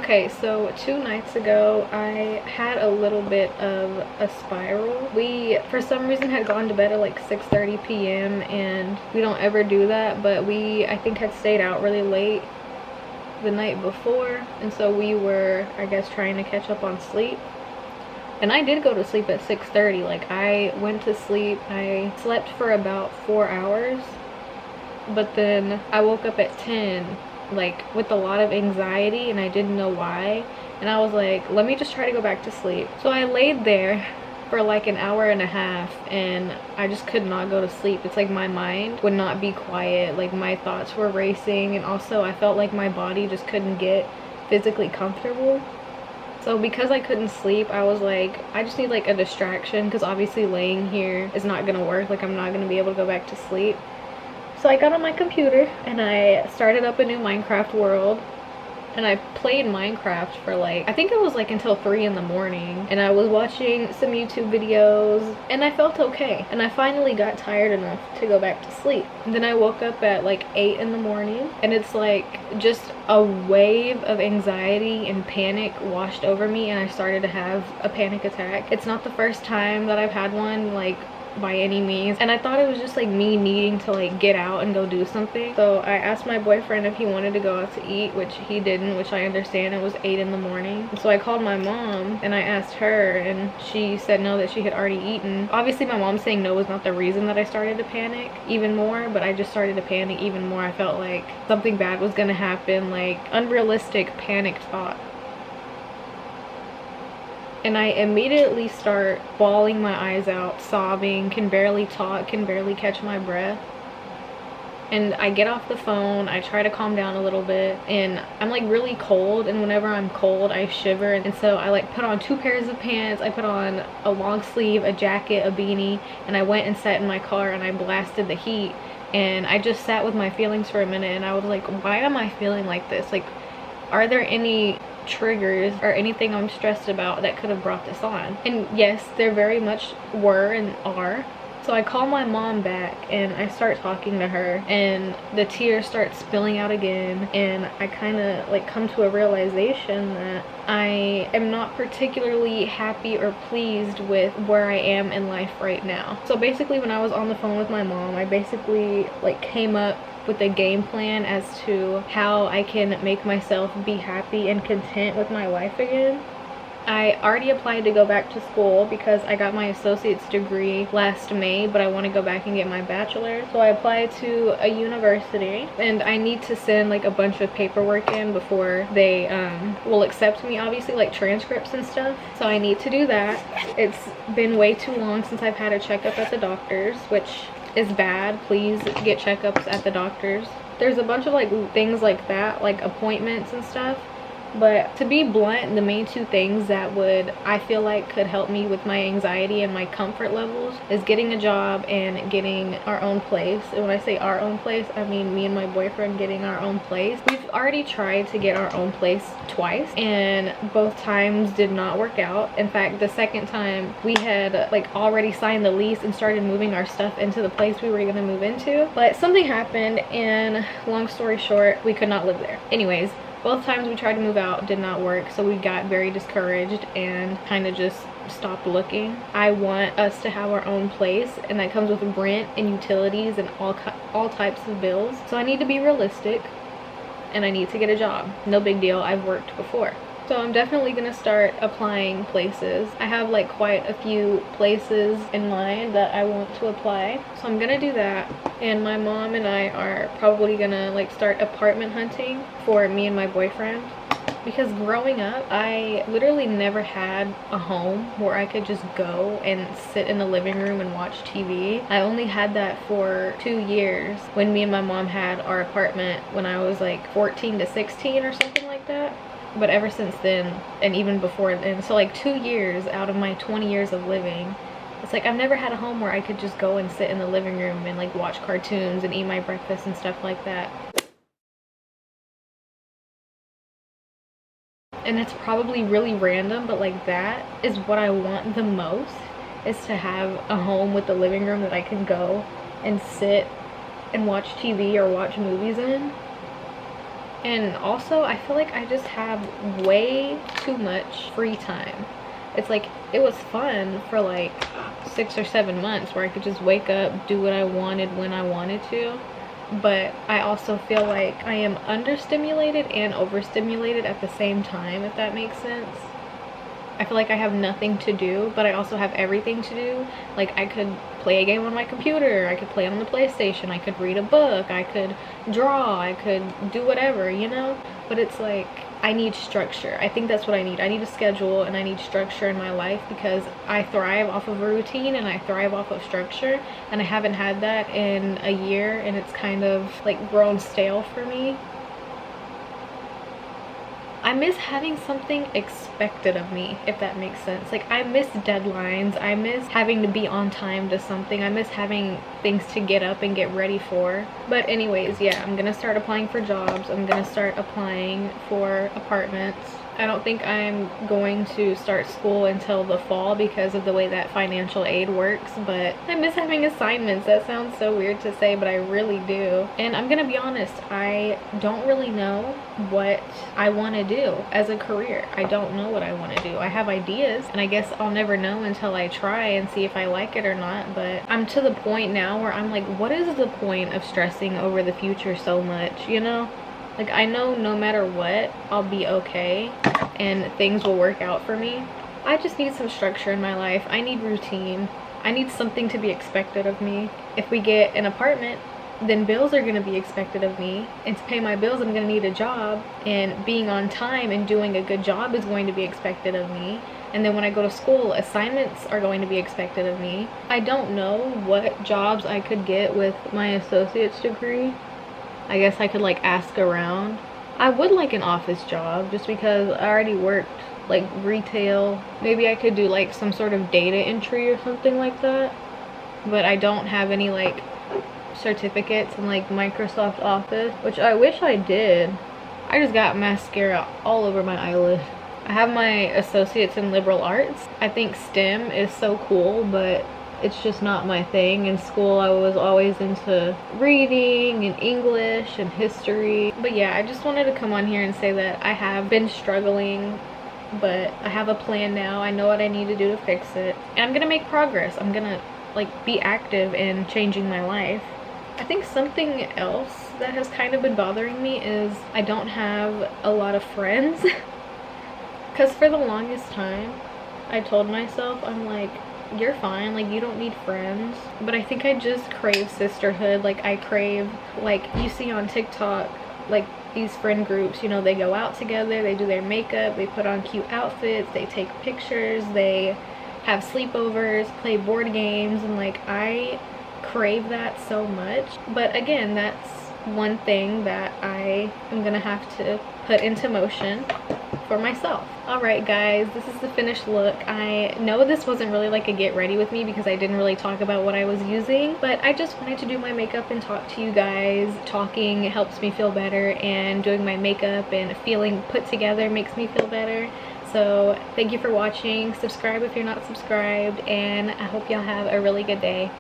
Okay, so 2 nights ago I had a little bit of a spiral. We for some reason had gone to bed at like 6:30 p.m. and we don't ever do that, but we I think had stayed out really late the night before, and so we were, I guess, trying to catch up on sleep. And I did go to sleep at 6:30. Like, I went to sleep, I slept for about 4 hours, but then I woke up at 10, like with a lot of anxiety, and I didn't know why. And I was like, let me just try to go back to sleep. So I laid there for like an hour and a half, and I just could not go to sleep. It's like my mind would not be quiet. Like, my thoughts were racing, and also I felt like my body just couldn't get physically comfortable. So because I couldn't sleep, I was like, I just need like a distraction, because obviously laying here is not gonna work. Like, I'm not gonna be able to go back to sleep. So I got on my computer and I started up a new Minecraft world, and I played Minecraft for like, I think it was like until 3 in the morning, and I was watching some YouTube videos and I felt okay. And I finally got tired enough to go back to sleep. And then I woke up at like 8 in the morning, and it's like just a wave of anxiety and panic washed over me, and I started to have a panic attack. It's not the first time that I've had one, like, by any means, and I thought it was just like me needing to like get out and go do something. So I asked my boyfriend if he wanted to go out to eat, which he didn't, which I understand. It was 8 in the morning. So I called my mom and I asked her, and she said no, that she had already eaten. Obviously my mom saying no was not the reason that I started to panic even more, but I just started to panic even more. I felt like something bad was gonna happen, like unrealistic panicked thought. And I immediately start bawling my eyes out, sobbing, can barely talk, can barely catch my breath. And I get off the phone, I try to calm down a little bit, and I'm like really cold, and whenever I'm cold I shiver. And so I like put on 2 pairs of pants, I put on a long sleeve, a jacket, a beanie, and I went and sat in my car and I blasted the heat. And I just sat with my feelings for a minute, and I was like, why am I feeling like this? Like, are there any triggers or anything I'm stressed about that could have brought this on? And yes, there very much were and are. So I call my mom back and I start talking to her, and the tears start spilling out again, and I kind of like come to a realization that I am not particularly happy or pleased with where I am in life right now. So basically when I was on the phone with my mom, I basically like came up with a game plan as to how I can make myself be happy and content with my life again. I already applied to go back to school because I got my associate's degree last May, but I want to go back and get my bachelor's. So I applied to a university, and I need to send like a bunch of paperwork in before they will accept me, obviously, like transcripts and stuff. So I need to do that. It's been way too long since I've had a checkup at the doctor's, which is bad. Please get checkups at the doctor's. There's a bunch of like things like that, like appointments and stuff. But to be blunt, the main 2 things that I feel like could help me with my anxiety and my comfort levels is getting a job and getting our own place. And when I say our own place, I mean me and my boyfriend getting our own place. We've already tried to get our own place twice, and both times did not work out. In fact, the second time we had like already signed the lease and started moving our stuff into the place we were gonna move into, but something happened, and long story short, we could not live there. Anyways, both times we tried to move out, did not work, so we got very discouraged and kind of just stopped looking. I want us to have our own place, and that comes with rent and utilities and all types of bills. So I need to be realistic, and I need to get a job. No big deal, I've worked before. So I'm definitely gonna start applying places. I have like quite a few places in mind that I want to apply. So I'm gonna do that. And my mom and I are probably gonna like start apartment hunting for me and my boyfriend. Because growing up, I literally never had a home where I could just go and sit in the living room and watch TV. I only had that for 2 years when me and my mom had our apartment when I was like 14 to 16 or something like that. But ever since then, and even before then, so like 2 years out of my 20 years of living, it's like I've never had a home where I could just go and sit in the living room and like watch cartoons and eat my breakfast and stuff like that. And it's probably really random, but like that is what I want the most, is to have a home with a living room that I can go and sit and watch TV or watch movies in. And also I feel like I just have way too much free time. It's like, it was fun for like 6 or 7 months where I could just wake up, do what I wanted when I wanted to. But I also feel like I am understimulated and overstimulated at the same time, if that makes sense. I feel like I have nothing to do, but I also have everything to do. Like, I could play a game on my computer, I could play on the PlayStation, I could read a book, I could draw, I could do whatever, you know? But it's like, I need structure. I think that's what I need. I need a schedule and I need structure in my life, because I thrive off of a routine and I thrive off of structure, and I haven't had that in a year, and it's kind of like grown stale for me. I miss having something expected of me, if that makes sense. Like, I miss deadlines. I miss having to be on time to something. I miss having things to get up and get ready for. But anyways, yeah, I'm gonna start applying for jobs. I'm gonna start applying for apartments. I don't think I'm going to start school until the fall because of the way that financial aid works, but I miss having assignments. That sounds so weird to say, but I really do. And I'm gonna be honest, I don't really know what I want to do as a career. I don't know what I want to do. I have ideas, and I guess I'll never know until I try and see if I like it or not. But I'm to the point now where I'm like, what is the point of stressing over the future so much, you know? Like, I know no matter what, I'll be okay and things will work out for me. I just need some structure in my life. I need routine. I need something to be expected of me. If we get an apartment, then bills are gonna be expected of me. And to pay my bills, I'm gonna need a job. And being on time and doing a good job is going to be expected of me. And then when I go to school, assignments are going to be expected of me. I don't know what jobs I could get with my associate's degree. I guess I could like ask around. I would like an office job just because I already worked like retail. Maybe I could do like some sort of data entry or something like that. But I don't have any like certificates in like Microsoft Office, which I wish I did. I just got mascara all over my eyelid. I have my associates in liberal arts. I think STEM is so cool, but it's just not my thing. In school, I was always into reading and English and history. But yeah, I just wanted to come on here and say that I have been struggling, but I have a plan now. I know what I need to do to fix it. And I'm gonna make progress. I'm gonna like be active in changing my life. I think something else that has kind of been bothering me is I don't have a lot of friends. Because for the longest time, I told myself, I'm like, you're fine, like you don't need friends. But I think I just crave sisterhood. Like I crave, like you see on TikTok, like these friend groups, you know, they go out together, they do their makeup, they put on cute outfits, they take pictures, they have sleepovers, play board games, and like I crave that so much. But again, that's one thing that I am gonna have to put into motion for myself. Alright guys, this is the finished look. I know this wasn't really like a get ready with me because I didn't really talk about what I was using, but I just wanted to do my makeup and talk to you guys. Talking helps me feel better, and doing my makeup and feeling put together makes me feel better. So thank you for watching. Subscribe if you're not subscribed, and I hope y'all have a really good day.